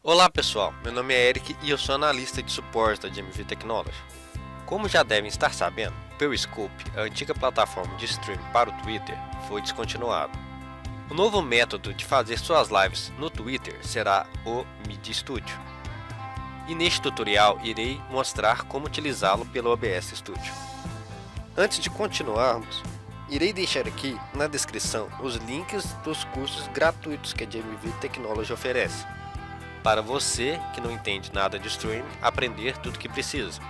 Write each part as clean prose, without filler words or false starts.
Olá pessoal, meu nome é Eric e eu sou analista de suporte da GMV Technology. Como já devem estar sabendo, Periscope, a antiga plataforma de stream para o Twitter, foi descontinuado. O novo método de fazer suas lives no Twitter será o Media Studio. E neste tutorial irei mostrar como utilizá-lo pelo OBS Studio. Antes de continuarmos, irei deixar aqui na descrição os links dos cursos gratuitos que a GMV Technology oferece, para você que não entende nada de streaming aprender tudo o que precisa.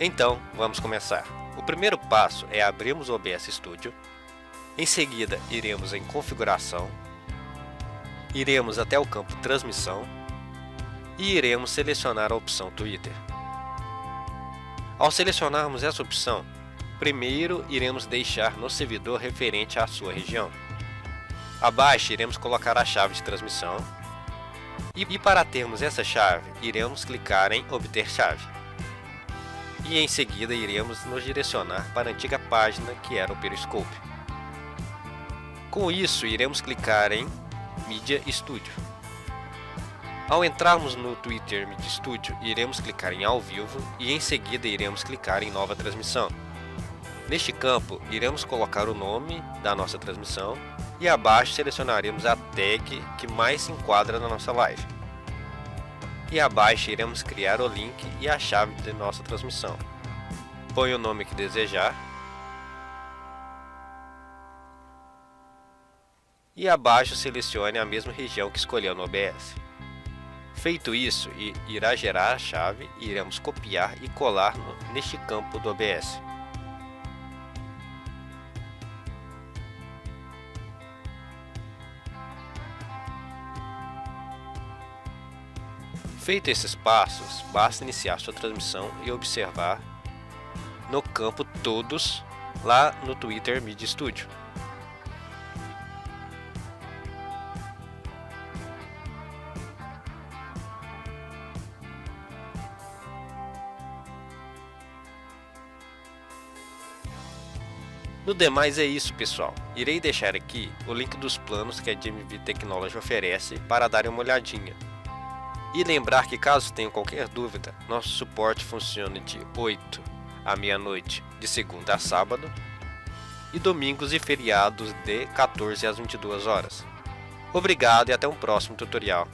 Então, vamos começar. O primeiro passo é abrirmos o OBS Studio. Em seguida, iremos em Configuração, iremos até o campo Transmissão e iremos selecionar a opção Twitter. Ao selecionarmos essa opção, primeiro iremos deixar no servidor referente à sua região. Abaixo iremos colocar a chave de transmissão e para termos essa chave, iremos clicar em Obter chave. E em seguida iremos nos direcionar para a antiga página que era o Periscope. Com isso, iremos clicar em Media Studio. Ao entrarmos no Twitter Media Studio, iremos clicar em Ao Vivo e em seguida iremos clicar em Nova Transmissão. Neste campo, iremos colocar o nome da nossa transmissão e abaixo selecionaremos a tag que mais se enquadra na nossa live. E abaixo iremos criar o link e a chave de nossa transmissão. Põe o nome que desejar. E abaixo selecione a mesma região que escolheu no OBS. Feito isso, irá gerar a chave e iremos copiar e colar neste campo do OBS. Feito esses passos, basta iniciar sua transmissão e observar no campo Todos lá no Twitter Media Studio. No demais é isso, pessoal. Irei deixar aqui o link dos planos que a GMV Technology oferece para darem uma olhadinha. E lembrar que caso tenham qualquer dúvida, nosso suporte funciona de 8 à meia-noite de segunda a sábado e domingos e feriados de 14 às 22 horas. Obrigado e até um próximo tutorial.